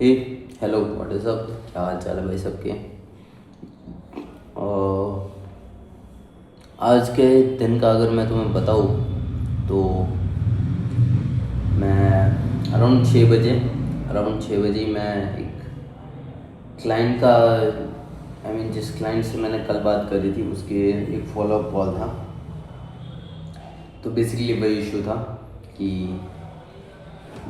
Hey hello what is up, क्या हाल चाल है भाई सबके। और आज के दिन का अगर मैं तुम्हें बताऊँ तो मैं अराउंड 6 बजे मैं एक क्लाइंट का जिस क्लाइंट से मैंने कल बात करी थी उसके एक फॉलोअप कॉल था। तो बेसिकली वही इशू था कि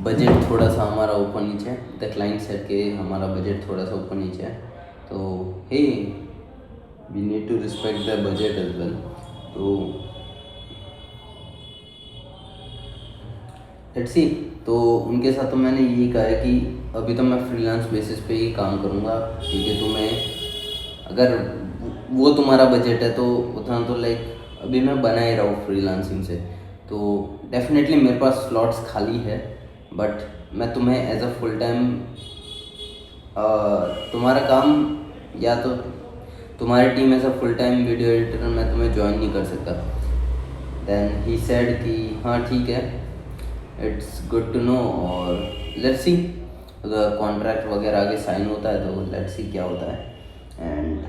बजट थोड़ा सा हमारा ऊपर नीचे है। द क्लाइंट सेड के हमारा बजट थोड़ा सा ऊपर नीचे है, तो hey we need to respect the budget as well. तो लेट्स सी। तो उनके साथ तो मैंने यही कहा है कि अभी तो मैं फ्रीलांस बेसिस पे ही काम करूँगा, क्योंकि तुम्हें अगर वो तुम्हारा बजट है तो उतना तो लाइक अभी मैं बना ही रहा हूँ फ्रीलांसिंग से। तो डेफिनेटली मेरे पास स्लॉट्स खाली है, बट मैं तुम्हें एज अ फुल टाइम तुम्हारा काम या तो तुम्हारी team as a full time video editor मैं तुम्हें ज्वाइन नहीं कर सकता। देन ही सेड कि हाँ ठीक है, इट्स गुड टू नो, और लेट्स सी अगर कॉन्ट्रैक्ट वगैरह आगे साइन होता है तो लेट्स सी क्या होता है। एंड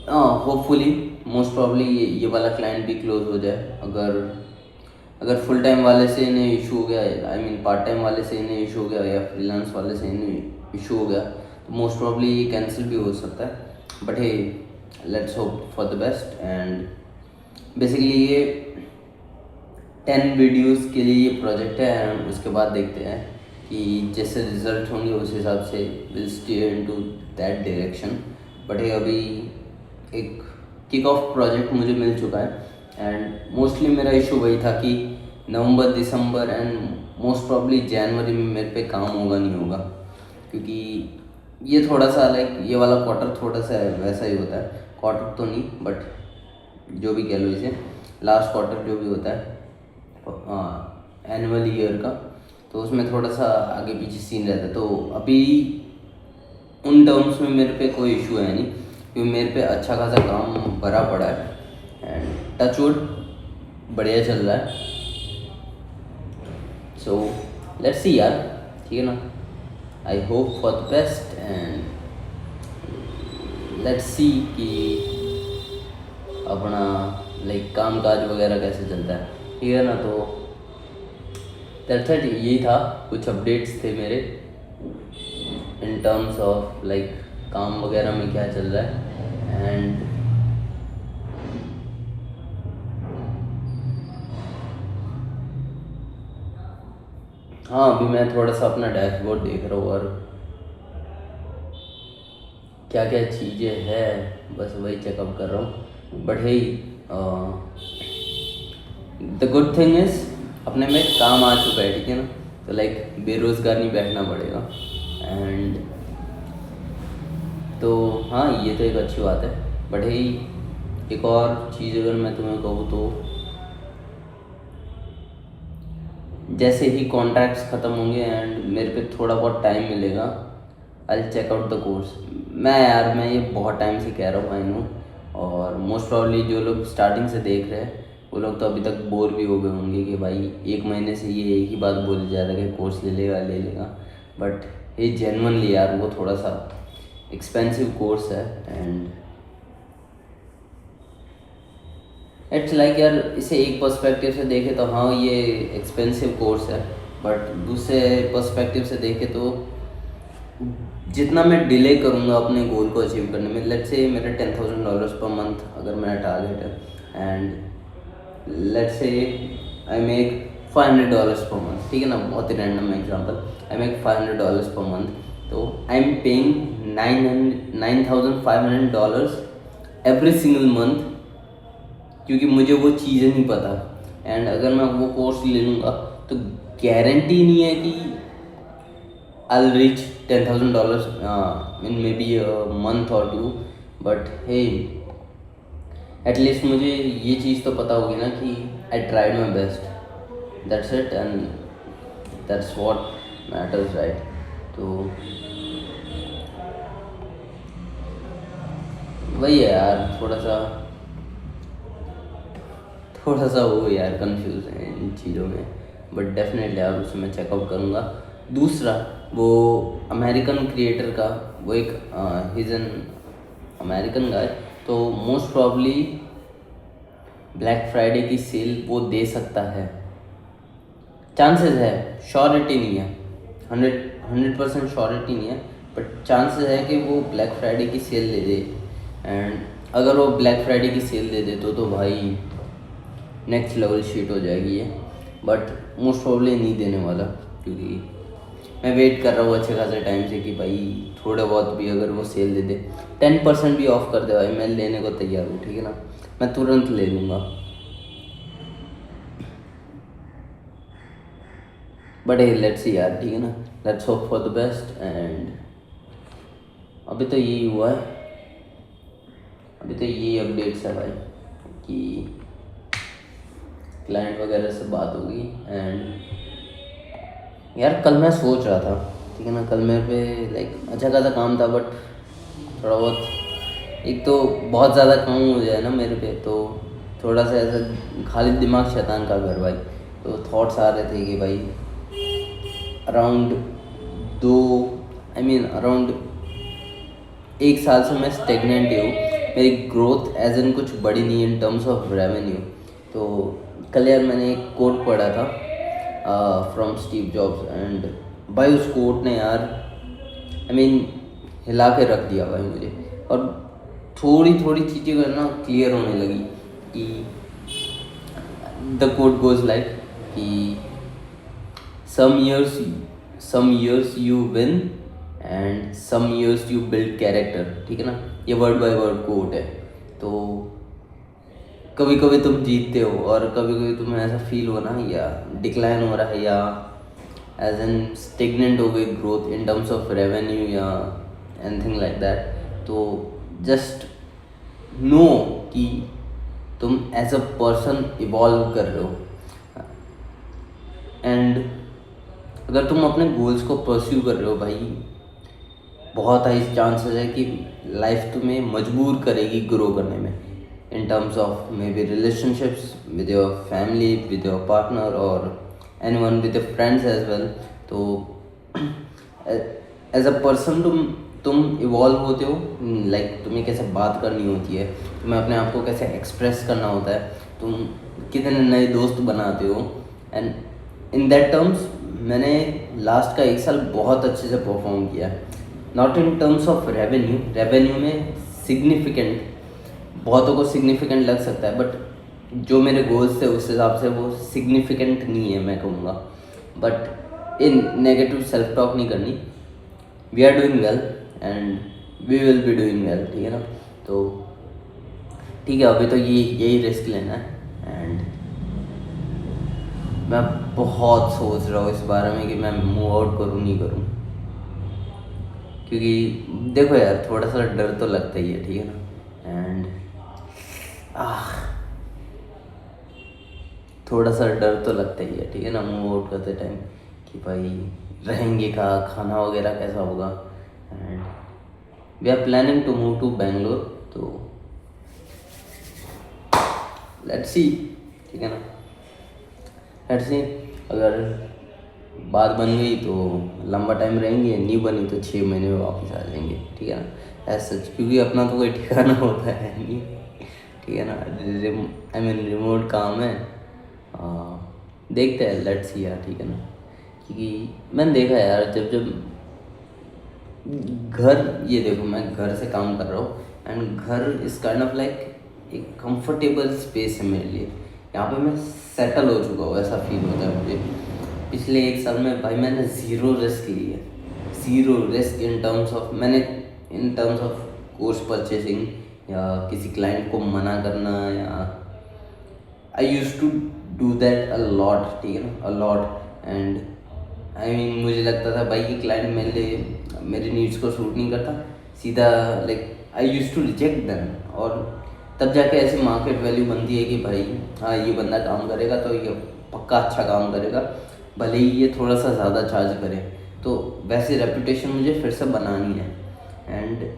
होपफुली मोस्ट प्रॉब्ली ये वाला क्लाइंट भी क्लोज हो जाए। अगर अगर फुल टाइम वाले से इन्हें इशू हो गया, आई मीन पार्ट टाइम वाले से इन्हें इशू हो गया या फ्रीलांस वाले से इन्हें इशू हो गया, तो मोस्ट प्रॉब्ली ये कैंसिल भी हो सकता है। But hey, let's hope for the best. And basically ये 10 वीडियोस के लिए ये प्रोजेक्ट है, एंड उसके बाद देखते हैं कि जैसे रिजल्ट होंगे उस हिसाब से will steer into that direction. But ये अभी एक किक ऑफ प्रोजेक्ट मुझे मिल चुका है, एंड मोस्टली मेरा इशू वही था कि नवंबर दिसंबर एंड मोस्ट प्रॉब्ली जनवरी में मेरे पे काम होगा नहीं होगा, क्योंकि ये थोड़ा सा लाइक ये वाला क्वार्टर थोड़ा सा वैसा ही होता है। क्वार्टर तो नहीं बट जो भी कह लो इसे, लास्ट क्वार्टर जो भी होता है एनुअल ईयर का, तो उसमें थोड़ा सा आगे पीछे सीन रहता है। तो अभी उन टर्म्स में मेरे पे कोई इशू है नहीं, क्योंकि मेरे पे अच्छा खासा काम भरा पड़ा है एंड टच वुड बढ़िया चल रहा है। सो लेट्स सी यार, ठीक है ना। I hope for the best and let's see कि अपना लाइक काम काज वगैरह कैसे चलता है, ठीक है ना। तो दैट्स इट, यही था, कुछ अपडेट्स थे मेरे इन टर्म्स ऑफ लाइक काम वगैरह में क्या चल रहा है। एंड हाँ, अभी मैं थोड़ा सा अपना डैशबोर्ड देख रहा हूँ और क्या क्या चीज़ें हैं बस वही चेकअप कर रहा हूँ। But hey, the good thing is अपने में काम आ चुका है, ठीक है ना। तो लाइक बेरोज़गार नहीं बैठना पड़ेगा। एंड तो हाँ, ये तो एक अच्छी बात है। बट हे, एक और चीज़ अगर मैं तुम्हें कहूँ तो जैसे ही कॉन्ट्रैक्ट्स ख़त्म होंगे एंड मेरे पे थोड़ा बहुत टाइम मिलेगा, I check out the course. मैं ये बहुत टाइम से कह रहा हूँ, आई नो। और मोस्ट प्रॉब्ली जो लोग स्टार्टिंग से देख रहे हैं वो लोग तो अभी तक बोर भी हो गए होंगे कि भाई 1 महीने से ये एक ही बात बोली जा रहा है कि कोर्स ले लेगा। बट ये जेन्युइनली यार वो थोड़ा सा एक्सपेंसिव कोर्स है, एंड इट्स लाइक यार इसे एक पर्सपेक्टिव से देखे तो हाँ ये एक्सपेंसिव कोर्स है, बट दूसरे पर्सपेक्टिव से देखे तो जितना मैं डिले करूँगा अपने गोल को अचीव करने में, लेट्स से मेरा $10,000 पर मंथ अगर मेरा टारगेट है, and let's say I make $500 per month, ठीक है ना, बहुत ही random example, I make $500 per month, तो I am paying $9,500 every single month, क्योंकि मुझे वो चीज़ें नहीं पता। एंड अगर मैं वो कोर्स ले लूँगा तो गारंटी नहीं है कि I'll reach $10,000 in maybe a month or two, but hey, at least मुझे ये चीज़ तो पता होगी ना कि I tried my best, that's it and that's what matters, right. तो वही है यार, थोड़ा सा वो यार कंफ्यूज है इन चीज़ों में, बट डेफिनेटली यार उसे मैं चेकआउट करूँगा। दूसरा वो अमेरिकन क्रिएटर का, वो एक हिज एन अमेरिकन गाय, तो मोस्ट प्रॉब्ली ब्लैक फ्राइडे की सेल वो दे सकता है, चांसेस है, श्योरिटी नहीं है, 100% श्योरिटी नहीं है, बट चांसेस है कि वो ब्लैक फ्राइडे की सेल दे दे। एंड अगर वो ब्लैक फ्राइडे की सेल दे दे तो भाई नेक्स्ट लेवल शीट हो जाएगी ये, बट मोस्ट प्रॉब्ली नहीं देने वाला, क्योंकि मैं वेट कर रहा हूँ अच्छे खासे टाइम से कि भाई थोड़ा बहुत भी अगर वो सेल दे दे, 10% भी ऑफ कर दे भाई, मैं लेने को तैयार हूँ, ठीक है ना, मैं तुरंत ले लूँगा। बट हे लेट्स सी यार, ठीक है ना, let's hope for the best. And अभी तो यही हुआ है, अभी तो यही अपडेट्स है भाई कि क्लाइंट वगैरह से बात होगी। एंड यार कल मैं सोच रहा था, ठीक है ना, कल मेरे पे लाइक अच्छा खासा काम था, बट थोड़ा बहुत, एक तो बहुत ज़्यादा काम हो जाए ना मेरे पे, तो थोड़ा सा ऐसा खाली दिमाग शैतान का घर भाई, तो थॉट्स आ रहे थे कि भाई अराउंड अराउंड 1 साल से मैं स्टेगनेंट ही हूँ, मेरी ग्रोथ एज इन कुछ बड़ी नहीं इन टर्म्स ऑफ रेवेन्यू। तो कल यार मैंने एक कोट पढ़ा था फ्रॉम स्टीव जॉब्स, एंड भाई उस कोट ने यार हिला के रख दिया भाई मुझे, और थोड़ी थोड़ी चीज़ें ना क्लियर होने लगी कि द कोट गोज लाइक कि some years you win and some years you build character, ठीक है ना, ये वर्ड बाय वर्ड कोट है। तो कभी कभी तुम जीतते हो और कभी कभी तुम्हें ऐसा फील हो ना, या डिक्लाइन हो रहा है, या एज एन स्टेगनेंट हो गई growth in terms of revenue या एनीथिंग लाइक दैट, तो जस्ट नो कि तुम एज अ पर्सन इवॉल्व कर रहे हो। एंड अगर तुम अपने गोल्स को परस्यू कर रहे हो भाई, बहुत हाई चांसेस है कि लाइफ तुम्हें मजबूर करेगी ग्रो करने में, in terms of maybe relationships with your family, with your partner, और anyone, with your friends as well. तो एज अ पर्सन तुम इवॉल्व होते हो, लाइक तुम्हें कैसे बात करनी होती है, तुम्हें अपने आप को कैसे एक्सप्रेस करना होता है, तुम कितने नए दोस्त बनाते हो। एंड इन दैट टर्म्स मैंने लास्ट का 1 साल बहुत अच्छे से परफॉर्म किया है, not in terms of revenue में सिग्निफिकेंट, बहुतों को सिग्निफिकेंट लग सकता है, बट जो मेरे गोल्स थे उस हिसाब से वो सिग्निफिकेंट नहीं है मैं कहूँगा। बट इन नेगेटिव सेल्फ टॉक नहीं करनी, we are doing well and we will be doing well, ठीक है ना। तो ठीक है, अभी तो यही रिस्क लेना है। एंड मैं बहुत सोच रहा हूँ इस बारे में कि मैं मूव आउट करूँ नहीं करूँ, क्योंकि देखो यार थोड़ा सा डर तो लगता ही है, ठीक है ना। एंड थोड़ा सा डर तो लगता ही है, ठीक है ना, मूव आउट करते टाइम कि भाई रहेंगे का खाना वगैरह कैसा होगा। And we are planning to move to Bangalore, तो लेट्स सी, ठीक है ना, लेट्स सी। अगर बात बन गई तो लंबा टाइम रहेंगे, नहीं बनी तो 6 महीने में वापस आ जाएंगे, ठीक है ना, ऐसा सच, क्योंकि अपना तो कोई ठिकाना होता है नहीं, ठीक है ना, रिमोट काम है। देखते हैं, लेट्स सी यार, ठीक है ना, क्योंकि मैंने देखा यार जब घर, ये देखो मैं घर से काम कर रहा हूँ, एंड घर इज़ काइंड ऑफ लाइक एक कंफर्टेबल स्पेस है मेरे लिए, यहाँ पे मैं सेटल हो चुका हूँ, ऐसा फील होता है मुझे। पिछले 1 साल में भाई मैंने ज़ीरो रिस्क ली है, zero risk in terms of course purchasing, या किसी क्लाइंट को मना करना, या I use to do that a lot, ठीक है ना, अ लॉट। एंड मुझे लगता था भाई ये क्लाइंट मेरे लिए मेरी नीड्स को सूट नहीं करता, सीधा like I use to reject them, और तब जाके ऐसी मार्केट वैल्यू बनती है कि भाई हाँ ये बंदा काम करेगा तो ये पक्का अच्छा काम करेगा, भले ही ये थोड़ा सा ज़्यादा चार्ज करे। तो वैसी रेपुटेशन मुझे फिर से बनानी है, एंड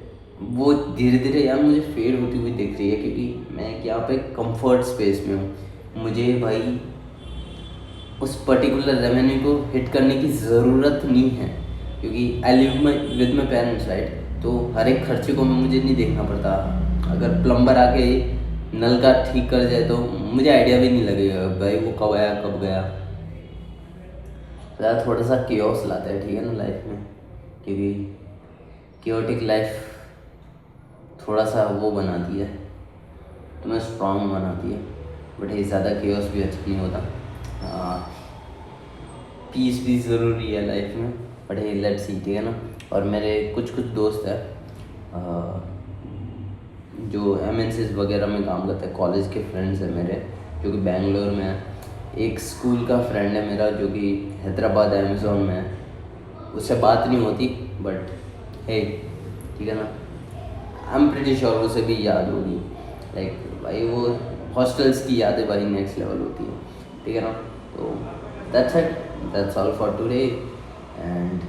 वो धीरे धीरे यार मुझे फेड होती हुई दिख रही है, क्योंकि मैं यहाँ पे कंफर्ट स्पेस में हूँ। मुझे भाई उस पर्टिकुलर रेवेन्यू को हिट करने की ज़रूरत नहीं है, क्योंकि I live with my parents right. तो हर एक खर्चे को मुझे नहीं देखना पड़ता। अगर प्लम्बर आके नल का ठीक कर जाए तो मुझे आइडिया भी नहीं लगेगा भाई वो कब आया कब गया। तो यार थोड़ा सा केओस लाता है, ठीक है ना, लाइफ में, क्योंकि केओटिक लाइफ थोड़ा सा वो बनाती है, तुम्हें स्ट्रांग बनाती है, बट ये ज़्यादा केओस भी अच्छा नहीं होता। पीस भी ज़रूरी है लाइफ में, बट ये लेट्स सी, ठीक है ना। और मेरे कुछ दोस्त हैं जो MNCs वगैरह में काम करते हैं, कॉलेज के फ्रेंड्स हैं मेरे जो कि बेंगलोर में है। एक स्कूल का फ्रेंड है मेरा जो कि हैदराबाद अमेज़ोन में है, उससे बात नहीं होती बट है, ठीक है ना। आई एम प्रीटी श्योर उसे भी याद होगी, लाइक भाई वो हॉस्टल्स की यादें भाई नेक्स्ट लेवल होती है, ठीक है ना। तो that's it, that's all for today. And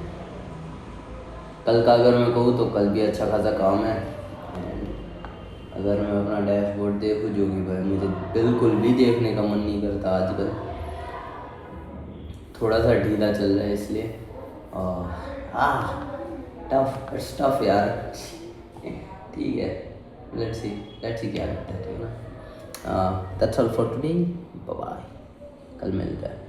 कल का अगर मैं कहूँ तो कल भी अच्छा खासा काम है। एंड अगर मैं अपना डैशबोर्ड देखूँ, जो कि भाई मुझे बिल्कुल भी देखने का मन नहीं करता आजकल, थोड़ा सा ढीला चल रहा है इसलिए। इट्स टफ यार। ठीक है, लेट्स सी क्या करता है, ठीक है ना। That's all for today, bye bye, कल मिलता है।